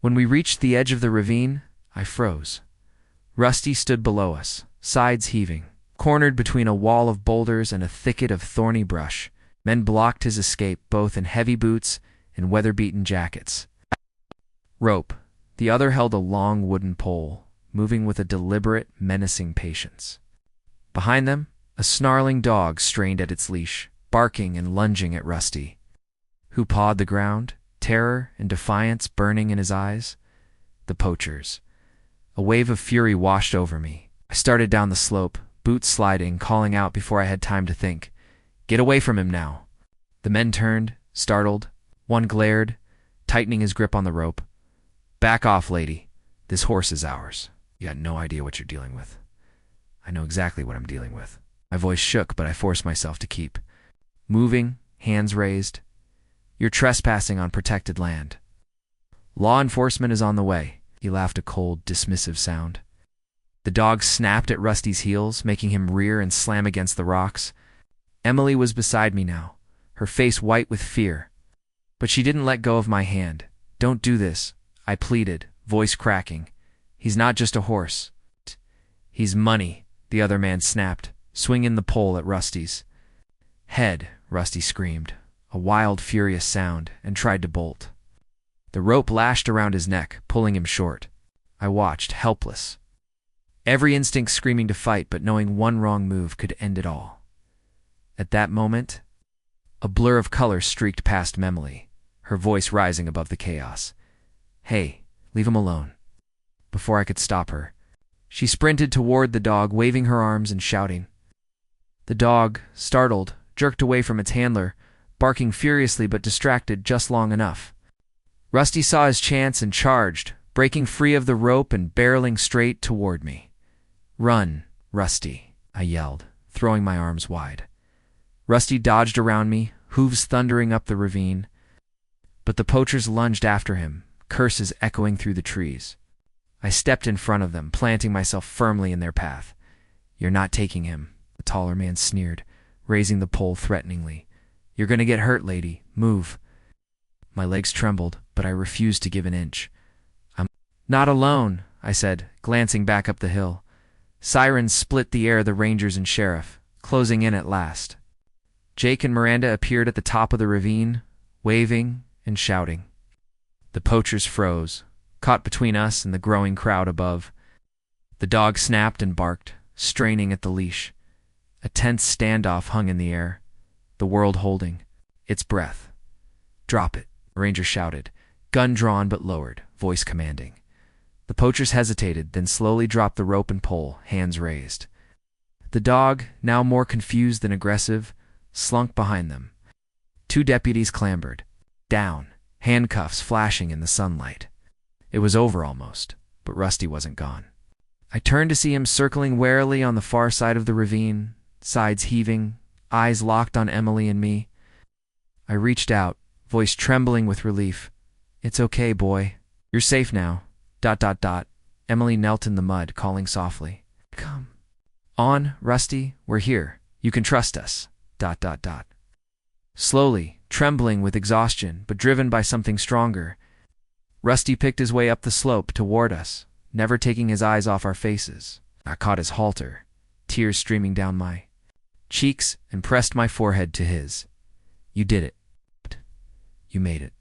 When we reached the edge of the ravine, I froze. Rusty stood below us, sides heaving, cornered between a wall of boulders and a thicket of thorny brush. Men blocked his escape, both in heavy boots and weather-beaten jackets. Rope. The other held a long wooden pole, moving with a deliberate, menacing patience. Behind them, a snarling dog strained at its leash, barking and lunging at Rusty, who pawed the ground, terror and defiance burning in his eyes. The poachers. A wave of fury washed over me. I started down the slope, boots sliding, calling out before I had time to think. "Get away from him now." The men turned, startled. One glared, tightening his grip on the rope. "Back off, lady. This horse is ours. You got no idea what you're dealing with." I know exactly what I'm dealing with. My voice shook, but I forced myself to keep moving, hands raised. "You're trespassing on protected land. Law enforcement is on the way." He laughed, a cold, dismissive sound. The dog snapped at Rusty's heels, making him rear and slam against the rocks. Emily was beside me now, her face white with fear. But she didn't let go of my hand. "Don't do this," I pleaded, voice cracking. "He's not just a horse. He's money," the other man snapped, swinging the pole at Rusty's head. Rusty screamed, a wild, furious sound, and tried to bolt. The rope lashed around his neck, pulling him short. I watched, helpless. Every instinct screaming to fight, but knowing one wrong move could end it all. At that moment, a blur of color streaked past Emily, her voice rising above the chaos. "Hey, leave him alone." Before I could stop her, she sprinted toward the dog, waving her arms and shouting. The dog, startled, jerked away from its handler, barking furiously but distracted just long enough. Rusty saw his chance and charged, breaking free of the rope and barreling straight toward me. "Run, Rusty," I yelled, throwing my arms wide. Rusty dodged around me, hooves thundering up the ravine. But the poachers lunged after him, curses echoing through the trees. I stepped in front of them, planting myself firmly in their path. "You're not taking him," the taller man sneered, raising the pole threateningly. "You're going to get hurt, lady. Move." My legs trembled, but I refused to give an inch. "I'm not alone," I said, glancing back up the hill. Sirens split the air, the rangers and sheriff, closing in at last. Jake and Miranda appeared at the top of the ravine, waving and shouting. The poachers froze, caught between us and the growing crowd above. The dog snapped and barked, straining at the leash. A tense standoff hung in the air, the world holding its breath. "Drop it," the ranger shouted, gun drawn but lowered, voice commanding. The poachers hesitated, then slowly dropped the rope and pole, hands raised. The dog, now more confused than aggressive, slunk behind them. 2 deputies clambered down, handcuffs flashing in the sunlight. It was over almost, but Rusty wasn't gone. I turned to see him circling warily on the far side of the ravine, sides heaving, eyes locked on Emily and me. I reached out, voice trembling with relief. "It's okay, boy. You're safe now. ... Emily knelt in the mud, calling softly. "Come on, Rusty. We're here. You can trust us. ... Slowly, trembling with exhaustion, but driven by something stronger, Rusty picked his way up the slope toward us, never taking his eyes off our faces. I caught his halter, tears streaming down my cheeks, and pressed my forehead to his. "You did it. You made it. ...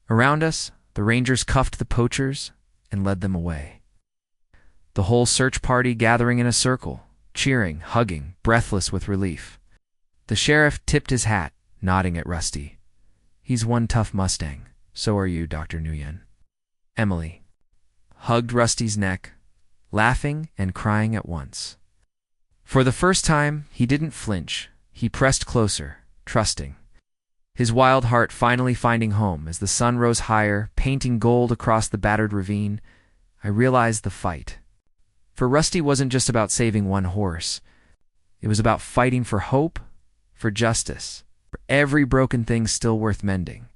Around us, the rangers cuffed the poachers and led them away. The whole search party gathering in a circle, cheering, hugging, breathless with relief. The sheriff tipped his hat, nodding at Rusty. "He's one tough Mustang. So are you, Dr. Nguyen." Emily hugged Rusty's neck, laughing and crying at once. For the first time, he didn't flinch. He pressed closer, trusting. His wild heart finally finding home as the sun rose higher, painting gold across the battered ravine. I realized the fight. For Rusty wasn't just about saving one horse. It was about fighting for hope, for justice, for every broken thing still worth mending.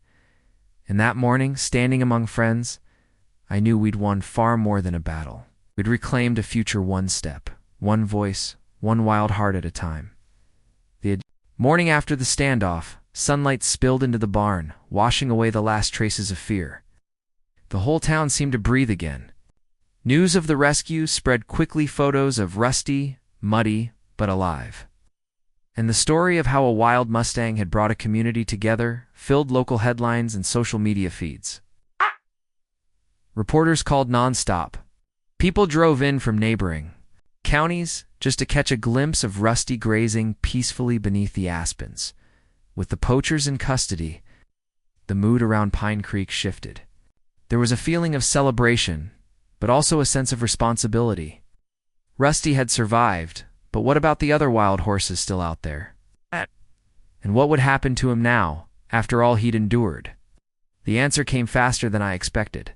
And that morning, standing among friends, I knew we'd won far more than a battle. We'd reclaimed a future one step, one voice, one wild heart at a time. The morning after the standoff, sunlight spilled into the barn, washing away the last traces of fear. The whole town seemed to breathe again. News of the rescue spread quickly, photos of Rusty, muddy, but alive. And the story of how a wild Mustang had brought a community together filled local headlines and social media feeds. Reporters called nonstop. People drove in from neighboring counties just to catch a glimpse of Rusty grazing peacefully beneath the aspens. With the poachers in custody, the mood around Pine Creek shifted. There was a feeling of celebration, but also a sense of responsibility. Rusty had survived, but what about the other wild horses still out there? And what would happen to him now, after all he'd endured? The answer came faster than I expected.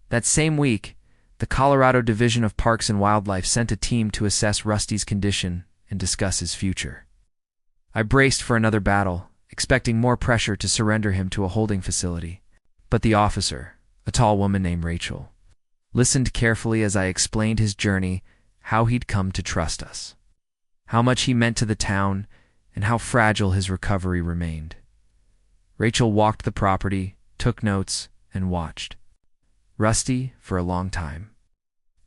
That same week, the Colorado Division of Parks and Wildlife sent a team to assess Rusty's condition and discuss his future. I braced for another battle, expecting more pressure to surrender him to a holding facility. But the officer, a tall woman named Rachel, listened carefully as I explained his journey, how he'd come to trust us, how much he meant to the town, and how fragile his recovery remained. Rachel walked the property, took notes, and watched Rusty for a long time.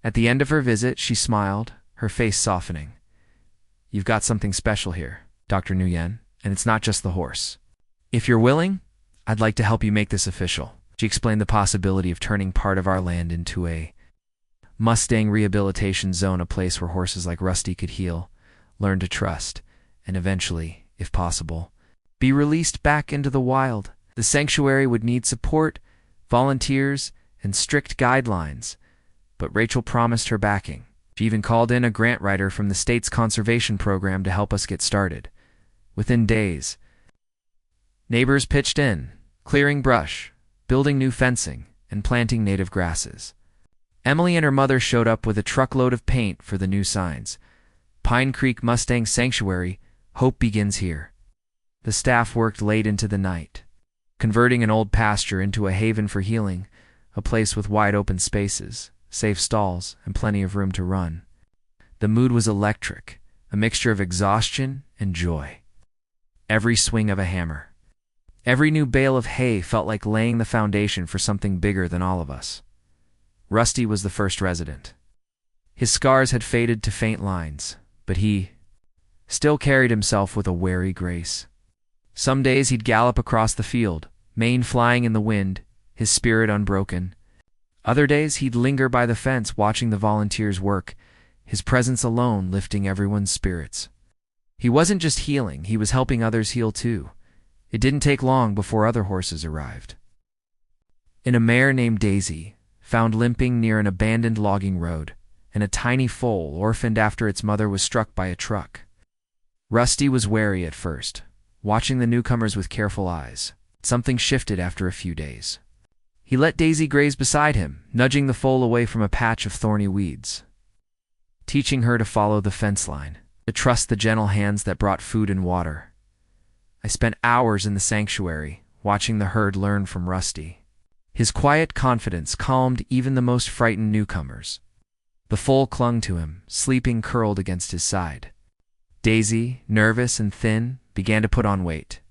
At the end of her visit, she smiled, her face softening. "You've got something special here, Dr. Nguyen, and it's not just the horse. If you're willing, I'd like to help you make this official." She explained the possibility of turning part of our land into a Mustang rehabilitation zone, a place where horses like Rusty could heal, learn to trust, and eventually, if possible, be released back into the wild. The sanctuary would need support, volunteers, and strict guidelines, but Rachel promised her backing. She even called in a grant writer from the state's conservation program to help us get started. Within days, neighbors pitched in, clearing brush, building new fencing, and planting native grasses. Emily and her mother showed up with a truckload of paint for the new signs. "Pine Creek Mustang Sanctuary, hope begins here." The staff worked late into the night, converting an old pasture into a haven for healing, a place with wide open spaces, safe stalls, and plenty of room to run. The mood was electric, a mixture of exhaustion and joy. Every swing of a hammer, every new bale of hay felt like laying the foundation for something bigger than all of us. Rusty was the first resident. His scars had faded to faint lines, but he still carried himself with a wary grace. Some days he'd gallop across the field, mane flying in the wind, his spirit unbroken. Other days he'd linger by the fence watching the volunteers work, his presence alone lifting everyone's spirits. He wasn't just healing, he was helping others heal too. It didn't take long before other horses arrived. In a mare named Daisy, found limping near an abandoned logging road, and a tiny foal orphaned after its mother was struck by a truck. Rusty was wary at first, watching the newcomers with careful eyes. Something shifted after a few days. He let Daisy graze beside him, nudging the foal away from a patch of thorny weeds, teaching her to follow the fence line, to trust the gentle hands that brought food and water. I spent hours in the sanctuary, watching the herd learn from Rusty. His quiet confidence calmed even the most frightened newcomers. The foal clung to him, sleeping curled against his side. Daisy, nervous and thin, began to put on weight.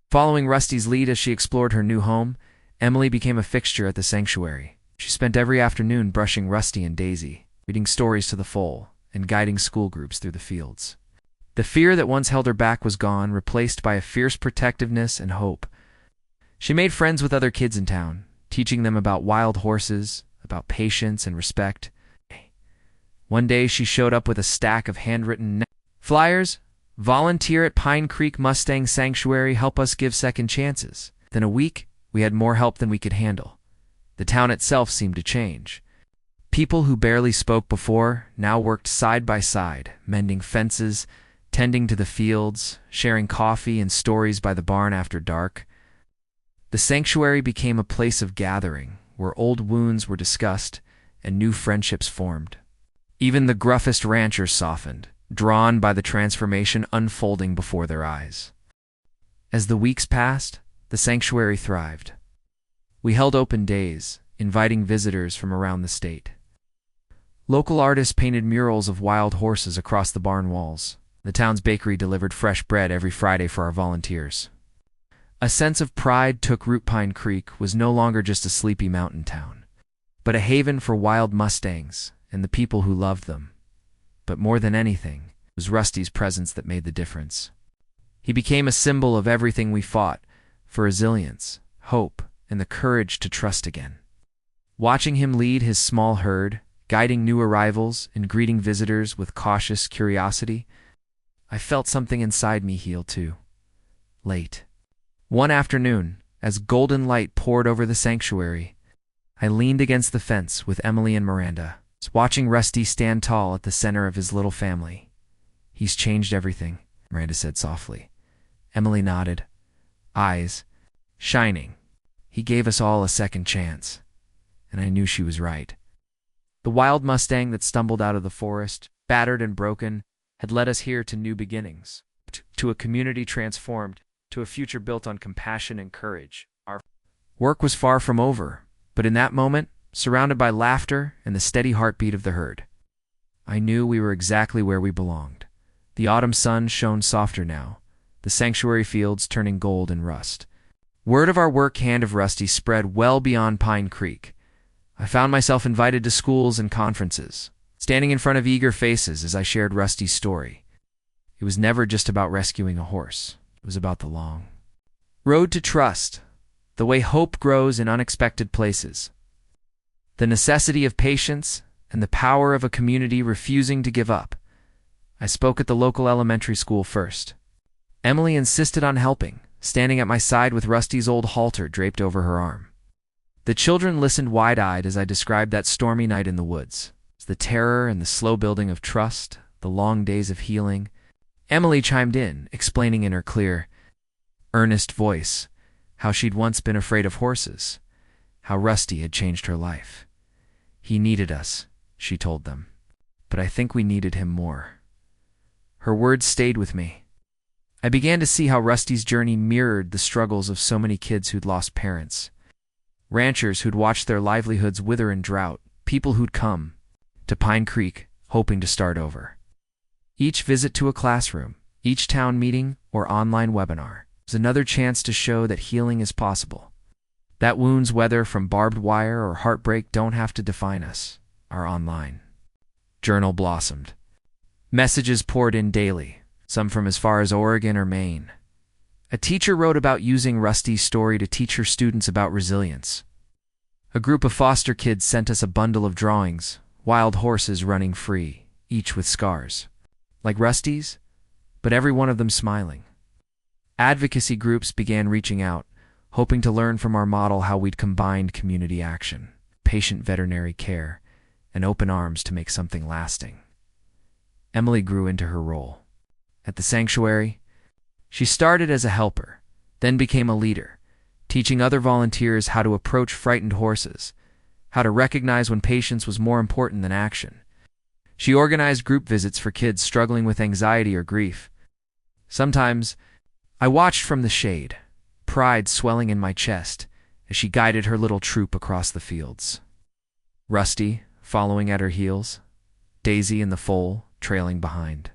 Following Rusty's lead as she explored her new home, Emily became a fixture at the sanctuary. She spent every afternoon brushing Rusty and Daisy, reading stories to the foal, and guiding school groups through the fields. The fear that once held her back was gone, replaced by a fierce protectiveness and hope. She made friends with other kids in town, teaching them about wild horses, about patience and respect. One day she showed up with a stack of handwritten flyers. Volunteer at Pine Creek Mustang Sanctuary, help us give second chances. Within a week, we had more help than we could handle. The town itself seemed to change. People who barely spoke before now worked side by side, mending fences, tending to the fields, sharing coffee and stories by the barn after dark. The sanctuary became a place of gathering, where old wounds were discussed and new friendships formed. Even the gruffest ranchers softened, drawn by the transformation unfolding before their eyes. As the weeks passed, the sanctuary thrived. We held open days, inviting visitors from around the state. Local artists painted murals of wild horses across the barn walls. The town's bakery delivered fresh bread every Friday for our volunteers. A sense of pride took root. Pine Creek was no longer just a sleepy mountain town, but a haven for wild Mustangs and the people who loved them. But more than anything, it was Rusty's presence that made the difference. He became a symbol of everything we fought for: resilience, hope, and the courage to trust again. Watching him lead his small herd, guiding new arrivals and greeting visitors with cautious curiosity, I felt something inside me heal too. Late one afternoon, as golden light poured over the sanctuary, I leaned against the fence with Emily and Miranda, watching Rusty stand tall at the center of his little family. "He's changed everything," Miranda said softly. Emily nodded, eyes shining. "He gave us all a second chance." And I knew she was right. The wild Mustang that stumbled out of the forest, battered and broken, had led us here to new beginnings, to a community transformed, to a future built on compassion and courage. Our work was far from over, but in that moment, surrounded by laughter and the steady heartbeat of the herd, I knew we were exactly where we belonged. The autumn sun shone softer now, the sanctuary fields turning gold and rust. Word of our work hand of Rusty spread well beyond Pine Creek. I found myself invited to schools and conferences, standing in front of eager faces as I shared Rusty's story. It was never just about rescuing a horse. It was about the long road to trust, the way hope grows in unexpected places, the necessity of patience, and the power of a community refusing to give up. I spoke at the local elementary school first. Emily insisted on helping, standing at my side with Rusty's old halter draped over her arm. The children listened wide-eyed as I described that stormy night in the woods, the terror and the slow building of trust, the long days of healing. Emily chimed in, explaining in her clear, earnest voice how she'd once been afraid of horses, how Rusty had changed her life. "He needed us," she told them, "but I think we needed him more." Her words stayed with me. I began to see how Rusty's journey mirrored the struggles of so many kids who'd lost parents, ranchers who'd watched their livelihoods wither in drought, people who'd come to Pine Creek hoping to start over. Each visit to a classroom, each town meeting or online webinar was another chance to show that healing is possible. That wounds, whether from barbed wire or heartbreak, don't have to define us. Our online journal blossomed. Messages poured in daily, some from as far as Oregon or Maine. A teacher wrote about using Rusty's story to teach her students about resilience. A group of foster kids sent us a bundle of drawings, wild horses running free, each with scars. Like Rusty's, but every one of them smiling. Advocacy groups began reaching out, hoping to learn from our model how we'd combined community action, patient veterinary care, and open arms to make something lasting. Emily grew into her role. At the sanctuary, she started as a helper, then became a leader, teaching other volunteers how to approach frightened horses, how to recognize when patience was more important than action. She organized group visits for kids struggling with anxiety or grief. Sometimes, I watched from the shade, pride swelling in my chest as she guided her little troop across the fields. Rusty, following at her heels, Daisy and the foal trailing behind.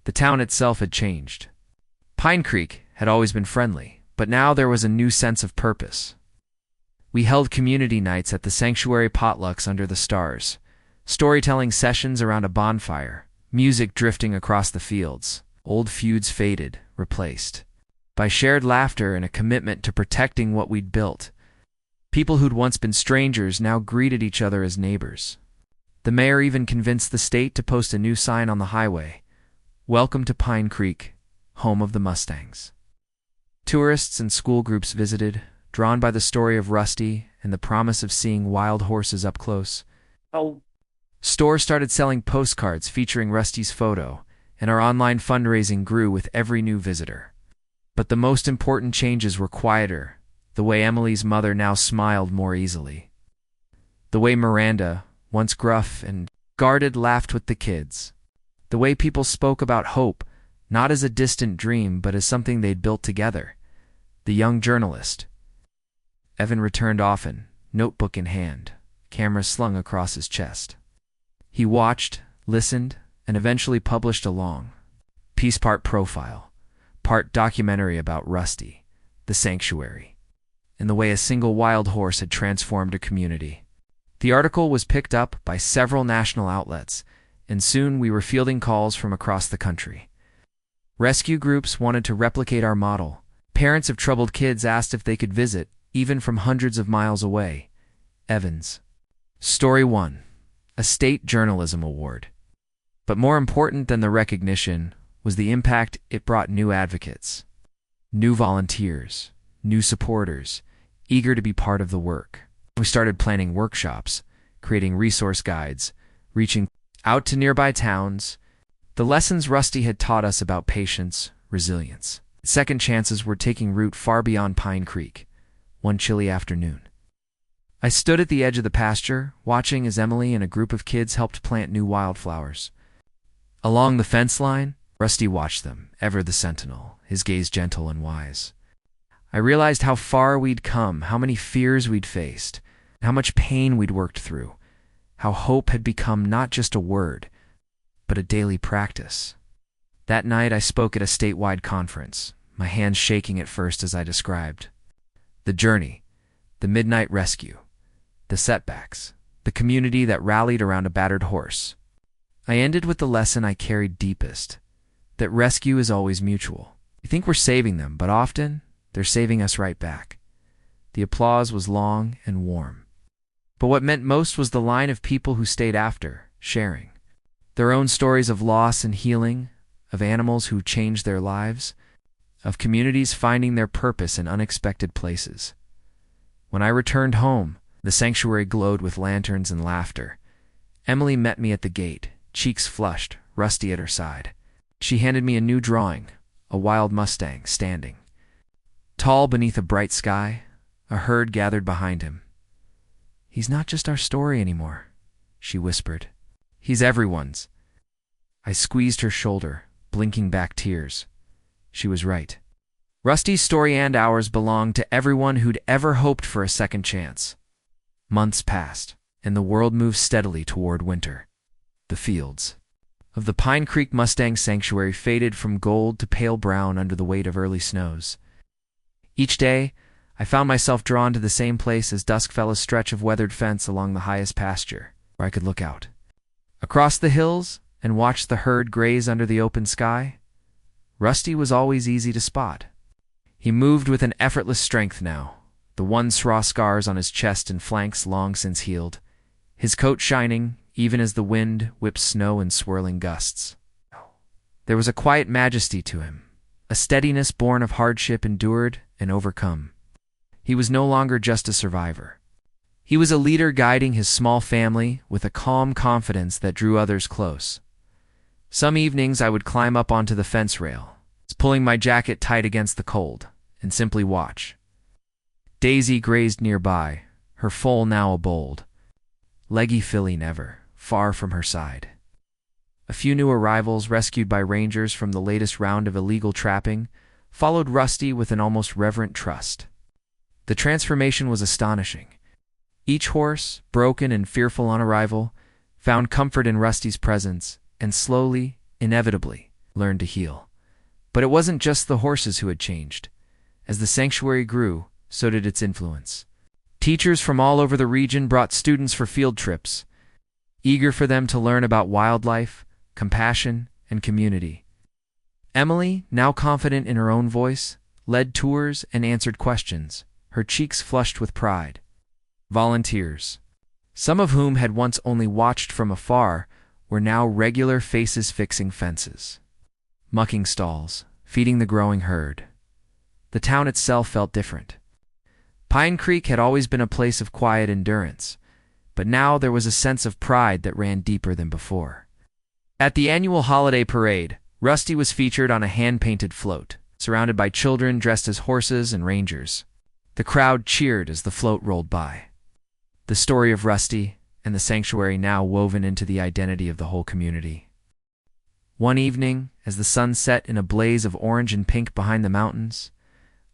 The town itself had changed. Pine Creek had always been friendly, but now there was a new sense of purpose. We held community nights at the sanctuary potlucks under the stars, storytelling sessions around a bonfire, music drifting across the fields, old feuds faded, replaced by shared laughter and a commitment to protecting what we'd built. People who'd once been strangers now greeted each other as neighbors. The mayor even convinced the state to post a new sign on the highway, "Welcome to Pine Creek, home of the Mustangs." Tourists and school groups visited, drawn by the story of Rusty and the promise of seeing wild horses up close. Stores started selling postcards featuring Rusty's photo, and our online fundraising grew with every new visitor. But the most important changes were quieter, the way Emily's mother now smiled more easily. The way Miranda, once gruff and guarded, laughed with the kids. The way people spoke about hope, not as a distant dream but as something they'd built together. The young journalist. Evan returned often, notebook in hand, camera slung across his chest. He watched, listened, and eventually published a long piece, part profile, part documentary about Rusty, the sanctuary, and the way a single wild horse had transformed a community. The article was picked up by several national outlets, and soon we were fielding calls from across the country. Rescue groups wanted to replicate our model. Parents of troubled kids asked if they could visit, even from hundreds of miles away. Evans. Story 1. A State Journalism Award. But more important than the recognition was the impact it brought: new advocates, new volunteers, new supporters, eager to be part of the work. We started planning workshops, creating resource guides, reaching out to nearby towns. The lessons Rusty had taught us about patience, resilience, second chances were taking root far beyond Pine Creek. One chilly afternoon, I stood at the edge of the pasture, watching as Emily and a group of kids helped plant new wildflowers. Along the fence line, Rusty watched them, ever the sentinel, his gaze gentle and wise. I realized how far we'd come, how many fears we'd faced, how much pain we'd worked through, how hope had become not just a word, but a daily practice. That night I spoke at a statewide conference, my hands shaking at first as I described the journey, the midnight rescue, the setbacks, the community that rallied around a battered horse. I ended with the lesson I carried deepest, that rescue is always mutual. We think we're saving them, but often they're saving us right back. The applause was long and warm. But what meant most was the line of people who stayed after, sharing their own stories of loss and healing, of animals who changed their lives, of communities finding their purpose in unexpected places. When I returned home, the sanctuary glowed with lanterns and laughter. Emily met me at the gate, cheeks flushed, Rusty at her side. She handed me a new drawing, a wild Mustang standing tall beneath a bright sky, a herd gathered behind him. "He's not just our story anymore," she whispered. "He's everyone's." I squeezed her shoulder, blinking back tears. She was right. Rusty's story and ours belonged to everyone who'd ever hoped for a second chance. Months passed, and the world moved steadily toward winter. The fields of the Pine Creek Mustang Sanctuary faded from gold to pale brown under the weight of early snows. Each day, I found myself drawn to the same place as dusk fell, a stretch of weathered fence along the highest pasture, where I could look out across the hills and watched the herd graze under the open sky, Rusty was always easy to spot. He moved with an effortless strength now, the one-straw scars on his chest and flanks long since healed, his coat shining even as the wind whipped snow in swirling gusts. There was a quiet majesty to him, a steadiness born of hardship endured and overcome. He was no longer just a survivor. He was a leader guiding his small family with a calm confidence that drew others close. Some evenings I would climb up onto the fence rail, pulling my jacket tight against the cold, and simply watch. Daisy grazed nearby, her foal now a bold, leggy filly never far from her side. A few new arrivals rescued by rangers from the latest round of illegal trapping followed Rusty with an almost reverent trust. The transformation was astonishing. Each horse, broken and fearful on arrival, found comfort in Rusty's presence and slowly, inevitably, learned to heal. But it wasn't just the horses who had changed. As the sanctuary grew, so did its influence. Teachers from all over the region brought students for field trips, eager for them to learn about wildlife, compassion, and community. Emily, now confident in her own voice, led tours and answered questions, her cheeks flushed with pride. Volunteers, some of whom had once only watched from afar, were now regular faces fixing fences, mucking stalls, feeding the growing herd. The town itself felt different. Pine Creek had always been a place of quiet endurance, but now there was a sense of pride that ran deeper than before. At the annual holiday parade, Rusty was featured on a hand-painted float, surrounded by children dressed as horses and rangers. The crowd cheered as the float rolled by. The story of Rusty and the sanctuary now woven into the identity of the whole community. One evening, as the sun set in a blaze of orange and pink behind the mountains,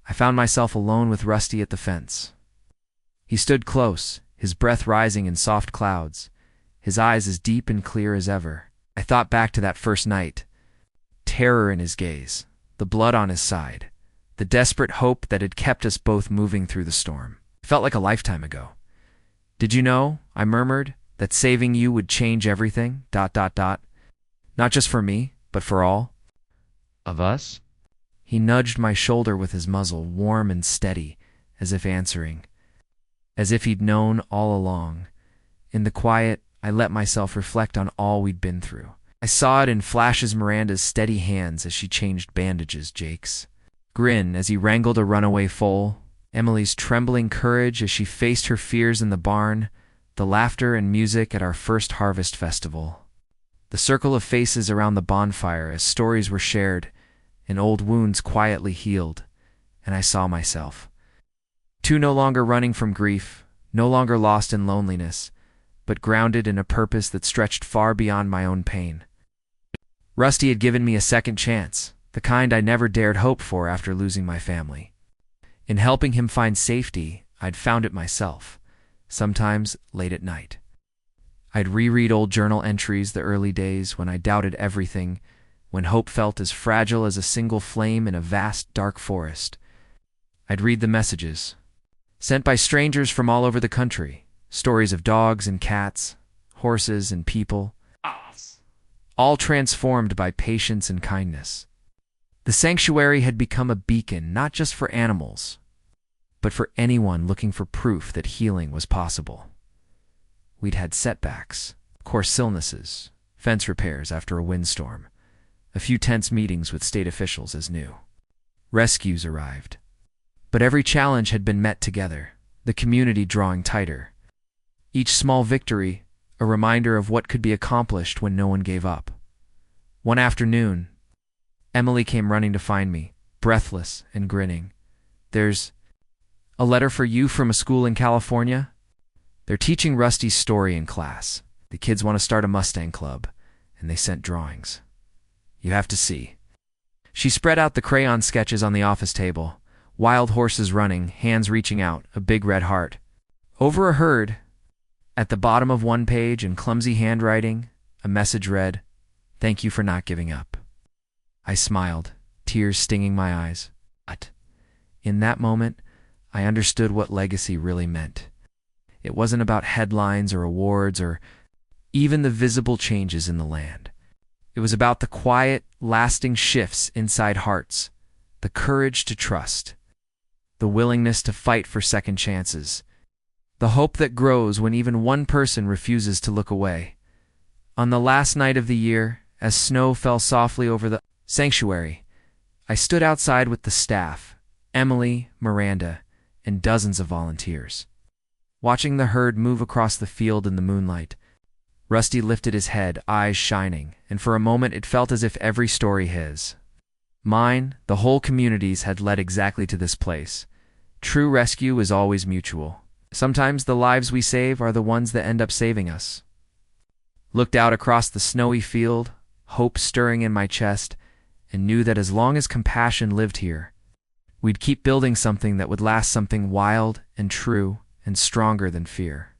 I found myself alone with Rusty at the fence. He stood close, his breath rising in soft clouds, his eyes as deep and clear as ever. I thought back to that first night, terror in his gaze, the blood on his side, the desperate hope that had kept us both moving through the storm. It felt like a lifetime ago. "Did you know," I murmured, "that saving you would change everything, ... Not just for me, but for all of us?" He nudged my shoulder with his muzzle, warm and steady, as if answering, as if he'd known all along. In the quiet, I let myself reflect on all we'd been through. I saw it in flashes: Miranda's steady hands as she changed bandages, Jake's grin as he wrangled a runaway foal, Emily's trembling courage as she faced her fears in the barn, the laughter and music at our first harvest festival, the circle of faces around the bonfire as stories were shared and old wounds quietly healed. And I saw myself, too, no longer running from grief, no longer lost in loneliness, but grounded in a purpose that stretched far beyond my own pain. Rusty had given me a second chance, the kind I never dared hope for after losing my family. In helping him find safety, I'd found it myself, sometimes late at night. I'd reread old journal entries, the early days when I doubted everything, when hope felt as fragile as a single flame in a vast, dark forest. I'd read the messages, sent by strangers from all over the country, stories of dogs and cats, horses and people, all transformed by patience and kindness. The sanctuary had become a beacon not just for animals, but for anyone looking for proof that healing was possible. We'd had setbacks, course illnesses, fence repairs after a windstorm, a few tense meetings with state officials as new. Rescues arrived. But every challenge had been met together, the community drawing tighter. Each small victory, a reminder of what could be accomplished when no one gave up. One afternoon, Emily came running to find me, breathless and grinning. "There's a letter for you from a school in California. They're teaching Rusty's story in class. The kids want to start a Mustang club, and they sent drawings. You have to see." She spread out the crayon sketches on the office table, wild horses running, hands reaching out, a big red heart. Over a herd, at the bottom of one page in clumsy handwriting, a message read, "Thank you for not giving up." I smiled, tears stinging my eyes. But in that moment, I understood what legacy really meant. It wasn't about headlines or awards or even the visible changes in the land. It was about the quiet, lasting shifts inside hearts, the courage to trust, the willingness to fight for second chances, the hope that grows when even one person refuses to look away. On the last night of the year, as snow fell softly over the sanctuary, I stood outside with the staff, Emily, Miranda, and dozens of volunteers. Watching the herd move across the field in the moonlight, Rusty lifted his head, eyes shining, and for a moment it felt as if every story mine, the whole community's had led exactly to this place. True rescue is always mutual. Sometimes the lives we save are the ones that end up saving us. Looked out across the snowy field, hope stirring in my chest, and knew that as long as compassion lived here, we'd keep building something that would last, something wild and true and stronger than fear.